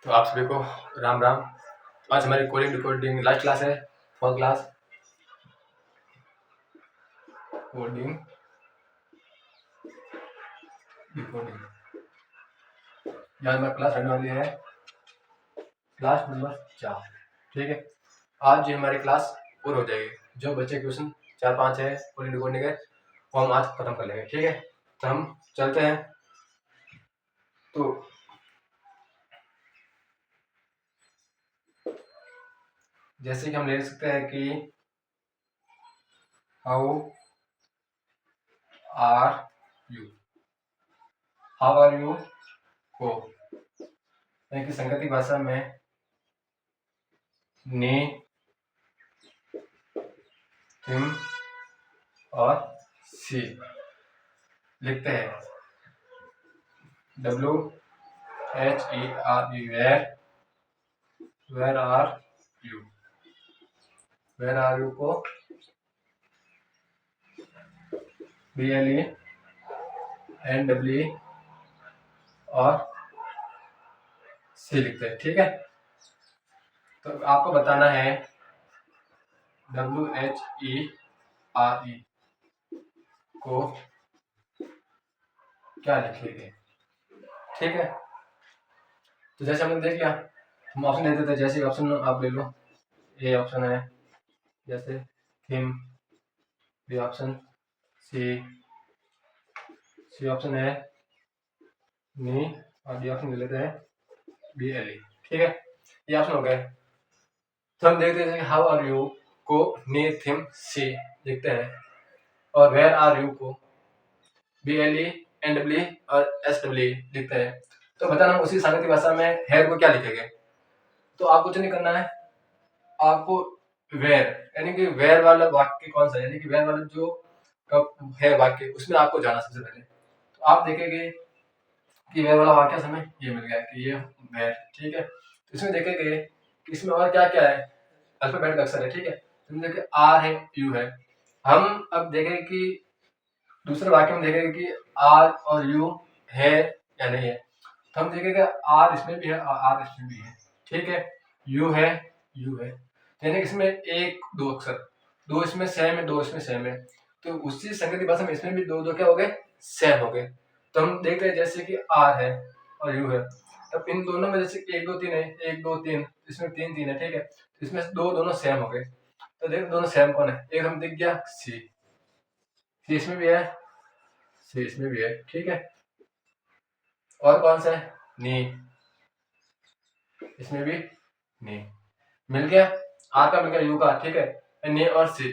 तो आप सभी को राम राम। आज हमारी कोडिंग रिकॉर्डिंग लास्ट क्लास है, फर्स्ट क्लास कोडिंग रिकॉर्डिंग। यहाँ हमारी क्लास रहने वाली है क्लास नंबर 4। ठीक है, आज ये हमारी क्लास पूरी हो जाएगी। जो बच्चे क्वेश्चन 4-5 है कोडिंग रिकॉर्डिंग के वो हम आज खत्म कर लेंगे। ठीक है, तो हम चलते हैं। तो जैसे कि हम ले सकते हैं कि how are you, how are you को यानी कि संगति भाषा में ने, हिम और सी लिखते हैं। WHERE, where are you, where are you को BLE NWE और C लिखते हैं। ठीक है, तो आपको बताना है WHERE को क्या लिखेंगे। ठीक है, तो जैसे हमने देख लिया, हम ऑप्शन दे देते हैं। जैसे ऑप्शन आप ले लो, ए ऑप्शन है जैसे theme, B option C option है नी, और डी ऑप्शन ले लेते हैं BLE। ठीक है, ये ऑप्शन हो गए। तो हम देखते हैं हाउ आर यू को नी, थीम, सी लिखते हैं और वेयर आर यू को BLE NWE और SWE लिखते हैं। तो बताना उसी सांकेतिक भाषा में हेयर को क्या लिखेंगे। तो आपको कुछ नहीं करना है, आपको वेयर यानी कि वेयर वाला वाक्य कौन सा है, यानी कि वेयर वाला जो है वाक्य, उसमें आपको जाना सबसे पहले। तो आप देखेंगे कि वेयर वाला वाक्य हमें ये मिल गया कि ये वेयर। ठीक है, तो इसमें देखेंगे कि इसमें और क्या क्या है, अल्फाबेट का अक्षर है। ठीक है, तो देखिए आर है, यू है। हम अब देखेंगे कि दूसरे वाक्य में देखेंगे कि आर और यू है या नहीं है। तो हम देखेंगे आर इसमें भी है और आर इसमें भी है। ठीक है, यू है, यू है, यानी कि इसमें एक दो अक्षर, दो इसमें सेम है, दो इसमें सेम है। तो उसी संगति भाषा में इसमें भी दो दो क्या हो गए, सेम हो गए। तो हम देखते हैं जैसे कि आर है और यू है, तब इन दोनों में जैसे 1 2 3 है, 1 2 3, इसमें 3 3 है। ठीक है, तो इसमें दो दोनों सेम हो गए। तो देख दोनों सेम कौन है, एक हम दिख गया सी, सी इसमें भी है, सी इसमें भी है। ठीक है, और कौन सा है, नी, इसमें भी नी मिल गया। आर का मिल गया यू का। ठीक है, नी और सी।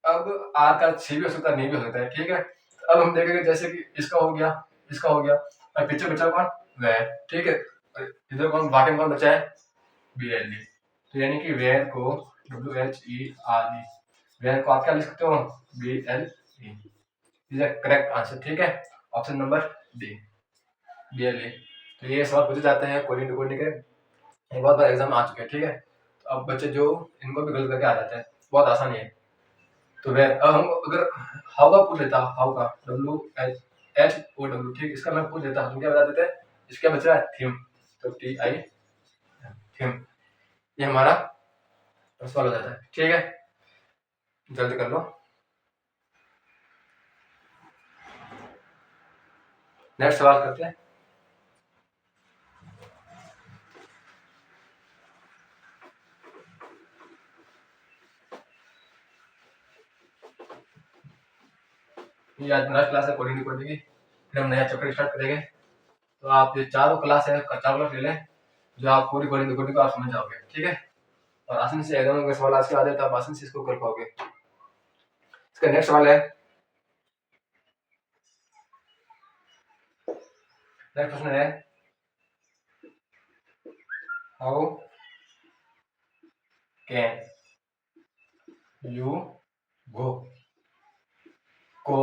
अब आर का सी भी हो सकता है, नी भी हो सकता है। ठीक है, अब हम देखेंगे जैसे कि इसका हो गया, इसका हो गया, और पीछे बचा कौन, वेयर। ठीक है, इधर कौन वाक्य में कौन बचा है, BLE। तो यानी कि वेयर को WHERE, वेयर को आप क्या लिख सकते हो, BLE। Is correct answer. ठीक है, ऑप्शन नंबर डी, BLE। तो ये सवाल पूछे जाते हैं कोडिंग रिकॉर्डिंग के, बहुत बार एग्जाम आ चुके हैं। ठीक है, तो अब बच्चे जो इनको भी गलत करके आ जाते हैं, बहुत आसानी है। तो वेर, अब हम अगर हाउ का पूछ लेता, हाउ का WHOW, ठीक, इसका मैं पूछ लेता, तुम क्या बता देते, इसका बच रहा है थीम, तो TI थीम, ये हमारा सवाल हो जाता है। ठीक है, जल्दी कर लो। नेक्स्ट सवाल करते हैं। ये आज लास्ट क्लास है कोडिंग रिकॉर्डिंग की, फिर हम नया चैप्टर स्टार्ट करेंगे। तो आप ये चारों क्लास है, चारों क्लास ले लें, जो आप पूरी कोडिंग रिकॉर्डिंग को आप समझ जाओगे। ठीक है, और आसानी से एग्जाम में सवाल आज के आ जाए तो आप आसानी से इसको कर पाओगे। इसका नेक्स्ट सवाल है, नेक्स्ट प्रश्न है, हाउ कैन यू गो को,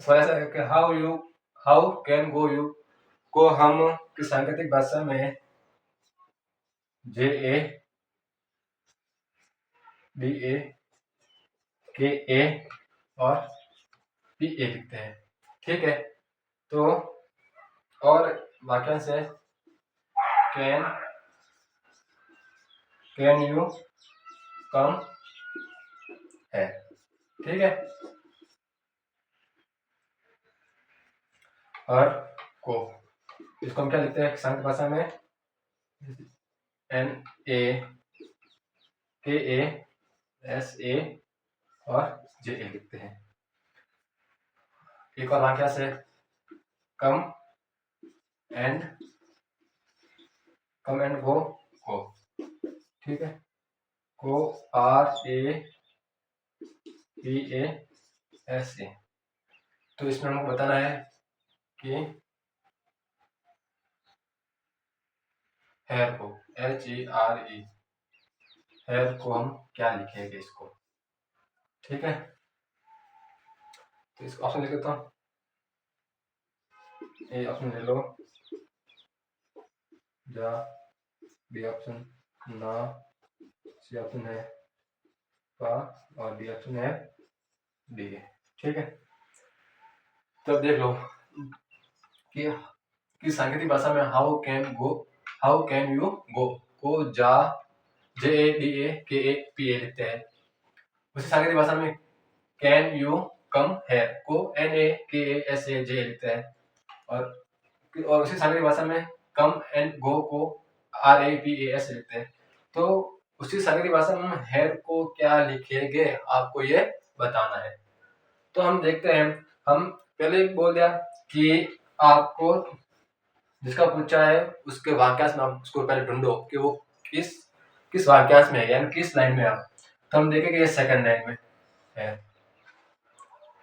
सवाल ऐसा है कि हाउ कैन गो यू को हम किस सांकेतिक भाषा में JA BA KA और PA लिखते हैं। ठीक है, तो और वाक्यांश है कैन यू कम है, ठीक है। और को, इसको हम क्या लिखते हैं किसान की भाषा में, NAKASA और JA लिखते हैं। एक और वाक्यांश है कम एंड गो, ठीक है। को RAPASA। तो इसमें हमको बताना है कि हेयर को HERE, हेयर को हम क्या लिखेंगे इसको, ठीक है। तो इसको ऑप्शन लिख देता हूँ, ए ऑप्शन ले लो, जा, बी ऑप्शन ना, सी ऑप्शन है का, और डी ऑप्शन है डी, ठीक है। तो देख लो कि सांकेतिक भाषा में हाउ कैन यू गो को जा JADAKAPA लिखते हैं। उसी सांकेतिक भाषा में कैन यू कम है को NAKASA लिखते हैं। और उसी सांकेतिक भाषा में कम एंड गो को RAPAS लिखते हैं। तो उसी सांकेतिक भाषा में हम हेयर को क्या लिखेंगे आपको ये बताना है। तो हम देखते हैं, हम पहले बोल दिया कि आपको जिसका पूछा है उसके वाक्यांश में आप उसको पहले ढूंढो कि वो किस वाक्यांश में है, यानी किस लाइन में आप। तो हम देखेंगे ये सेकंड लाइन में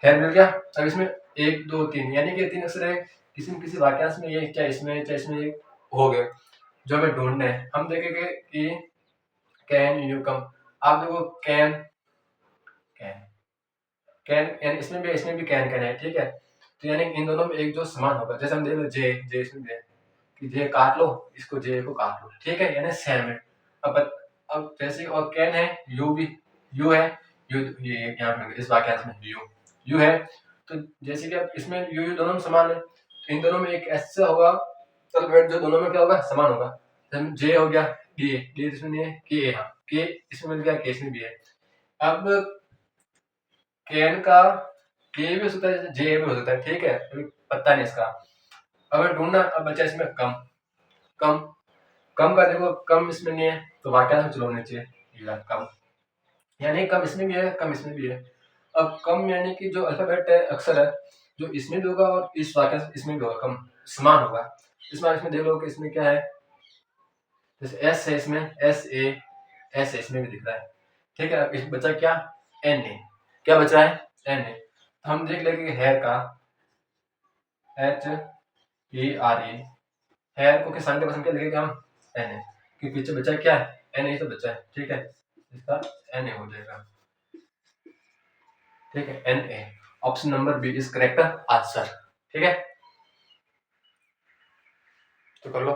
है मिल गया। अब इसमें 1 2 3 यानी कि 3 अक्षर है, किसी न किसी वाक्यांश में ये चाहे इसमें ये हो गए जो हमें ढूंढने हैं। हम देखेंगे कि कैन यू कम, आप देखो कैन यानी इसमें भी कैन है, ठीक है। तो यानी इन दोनों में एक जो समान होगा, जैसे हम देख लो जे इसमें दे कि जे काट लो, इसको जे को काट लो, ठीक है, यानी सेम है। अब जैसे और कैन है, यू है, यू ये यहाँ पे इस वाक्यांश में यू है। तो जैसे कि अब इसमें यू दोनों में समान है, तो इन दोनों में एक ऐसा होगा अल्फाबेट जो दोनों में क्या होगा समान होगा। जे हो गया, डी इसमें नहीं है, के इसमें मिल गया, के इसमें भी है। अब कैन का के भी हो सकता है, जे भी हो सकता है, ठीक है, अभी पता नहीं इसका। अब ढूंढना, अब बचा इसमें कम का देखो, कम इसमें नहीं है तो वाक्यांश में चलो नीचे कम, यानी कम इसमें भी है, कम इसमें भी है। अब कम यानी कि जो अल्फाबेट है, अक्षर है, जो इसमें भी होगा और इस वाक्यांश इसमें भी होगा, कम समान होगा। इसमें देख लो कि इसमें क्या है, जैसे एस है, इसमें एस है, इसमें भी दिख रहा है, ठीक है। अब बचा क्या, एन ए, क्या बच रहा है, एन ए। हम देख लेंगे हेयर का HERE, हेयर को किसान के पसंद क्या लिखेगा हम, एन ए, कि पीछे बचा क्या है, एन ए तो बचा है, ठीक है, इसका एन ए हो जाएगा, ठीक है, N A. Option number B is correct answer, ठीक है। तो कर लो,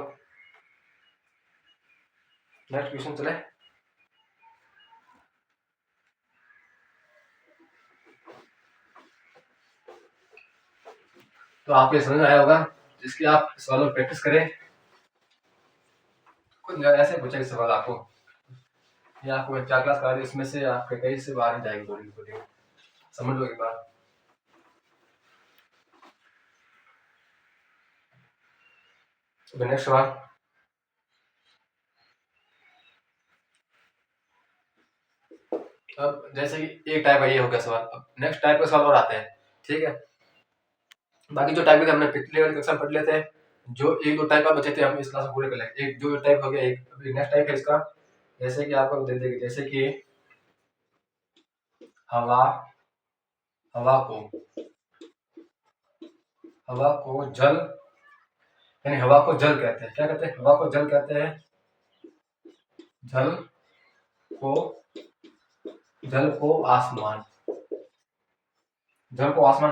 नेक्स्ट क्वेश्चन चले। तो आपको समझ में आया होगा, जिसकी आप सवालों प्रैक्टिस करें। कुछ ऐसे पूछेगा सवाल आपको, या आपको 4 क्लास करा दी, इसमें से आपके कई से बाहर ही जाएगी बोली, समझ लो एक बार। नेक्स्ट सवाल, अब जैसे कि एक टाइप का ये हो गया सवाल, अब नेक्स्ट टाइप का सवाल और आते हैं, ठीक है। बाकी जो टाइप के हमने पिछले वाली कक्षा में पढ़ लेते हैं, जो 1 2 टाइप का बचे थे हम इस क्लास में पूरे कर लेंगे। एक जो टाइप हो गया, एक नेक्स्ट टाइप है इसका, जैसे कि आपको दे देंगे, जैसे कि हवा को जल, यानी हवा को जल कहते हैं, क्या कहते हैं, हवा को जल कहते हैं, जल को आसमान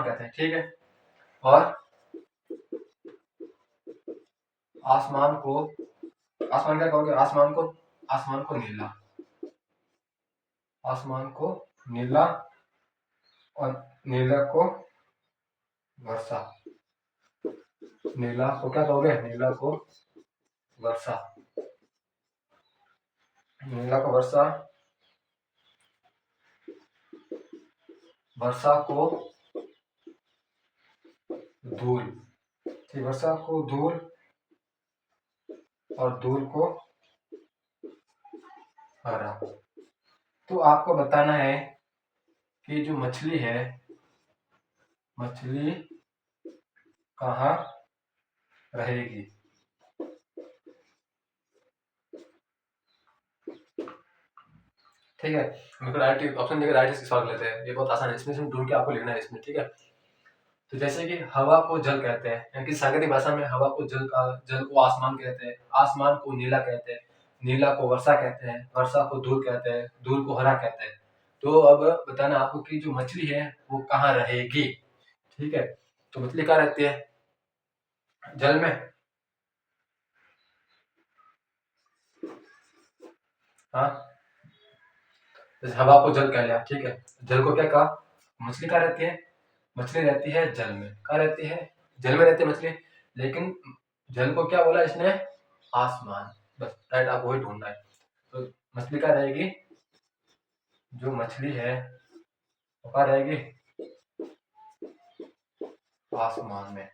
कहते हैं, ठीक है। और आसमान क्या कहोगे, आसमान को नीला और नीला को वर्षा, नीला को क्या कहोगे, नीला को वर्षा, नीला को वर्षा, वर्षा को धूल, ठीक, वर्षा को धूल और धूल को हरा। तो आपको बताना है कि जो मछली है, मछली कहाँ रहेगी। ठीक है, मेरे को राइट ऑप्शन देकर राइट सॉल्व लेते हैं, ये बहुत आसान है, इसमें से ढूंढ के आपको लिखना है इसमें। ठीक है, तो जैसे कि हवा को जल कहते हैं, यानी कि सांकेतिक भाषा में हवा को जल को आसमान कहते हैं, आसमान को नीला कहते हैं, नीला को वर्षा कहते हैं, वर्षा को धूल कहते हैं, धूल को हरा कहते हैं। तो अब बताना आपको कि जो मछली है वो कहाँ रहेगी। ठीक है, तो मछली कहाँ रहती है, जल में। हाँ, जैसे हवा को जल कह लिया, ठीक है, जल को क्या कहा, मछली कहाँ रहती है, मछली रहती है जल में। कहाँ रहती है, जल में रहती है मछली, लेकिन जल को क्या बोला इसने, आसमान। बस राइट, आपको वही ढूंढना है। तो मछली कहाँ रहेगी, जो मछली है वो कहाँ रहेगी, आसमान में।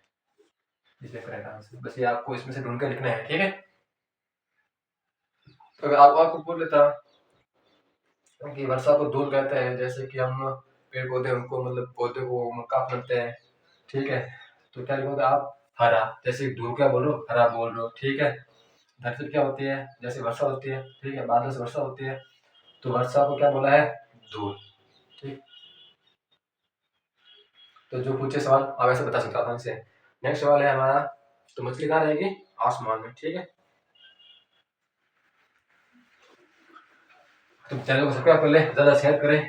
इसे करेक्ट आंसर, बस ये आपको इसमें से ढूंढ कर लिखना है। ठीक है, तो अगर आपको बोल लेता कि वर्षा को धूल कहते हैं, जैसे कि हम पेड़ पौधे उनको मतलब पौधे को काट लेते हैं। ठीक है, तो क्या लिखोगे आप, हरा। जैसे धूल क्या बोल रहे हो, हरा बोल रहे हो। ठीक है, धरती क्या होती है, जैसे वर्षा होती है, ठीक है, बादल से वर्षा होती है, तो वर्षा को क्या बोला है, धूल। ठीक, तो जो पूछे सवाल आप ऐसे बता सकते हो आसानी से। नेक्स्ट सवाल है हमारा, तो मछली कहाँ रहेगी, आसमान में। ठीक है, तो चैनल को सब्सक्राइब कर ले, ज्यादा शेयर करें।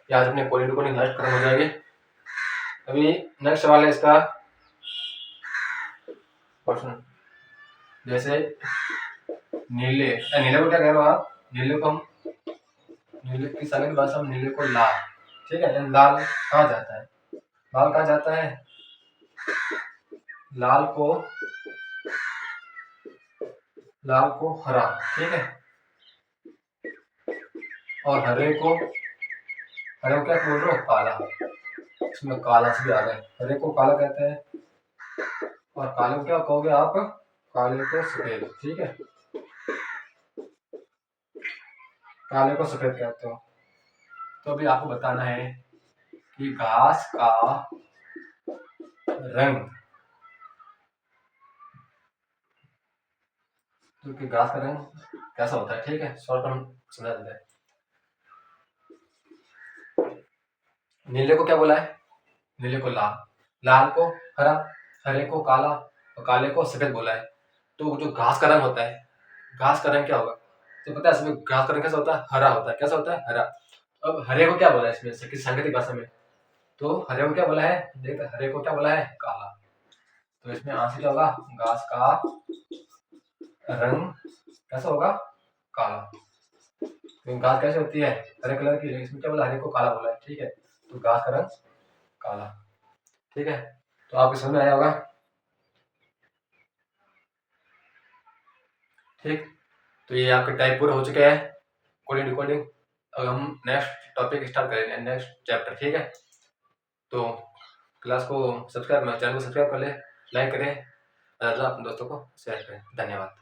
आज अपने कोडिंग रिकॉर्डिंग लास्ट खत्म हो जाएगी। अभी नेक्स्ट सवाल है इसका क्वेश्चन, जैसे नीले, नीले को क्या कह रहे हो आप, नीले को हम, नीले की सारी भाषा में नीले को लाल। ठीक है, लाल कहाँ जाता है, लाल कहाँ जाता है, लाल को, लाल को हरा। ठीक है, और हरे को, हरे को क्या बोल रहे हो, काला। इसमें काला से भी आ गए, हरे को काला कहते हैं, और काले को क्या कहोगे आप, काले को सफेद। ठीक है, काले को सफेद कहते हो। तो अभी आपको बताना है कि घास का रंग, क्योंकि घास का रंग कैसा होता है। ठीक है, शॉर्ट हम समझा देते हैं। नीले को क्या बोला है, नीले को लाल, लाल को हरा, हरे को काला, और काले को सफेद बोला है। तो जो घास का रंग होता है, घास का रंग क्या होगा, तो पता है इसमें घास का रंग कैसा होता है, हरा होता है। कैसा होता है, हरा। अब हरे को क्या बोला है इसमें सांकेतिक भाषा में, तो हरे को क्या बोला है, देख हरे को क्या बोला है, काला। तो इसमें आंसर क्या होगा, घास का रंग कैसा होगा, काला। तो घास कैसे होती है, हरे कलर की, इसमें क्या बोला, हरे को काला बोला है। ठीक है, तो घास का रंग काला। ठीक है, तो आपको समझ में आया होगा। ठीक, तो ये आपके टाइप पूरे हो चुके हैं, कोडिंग रिकॉर्डिंग। अब हम नेक्स्ट टॉपिक स्टार्ट करेंगे, नेक्स्ट चैप्टर। ठीक है, तो क्लास को सब्सक्राइब, चैनल को सब्सक्राइब कर ले, लाइक करें, अपने दोस्तों को शेयर करें। धन्यवाद।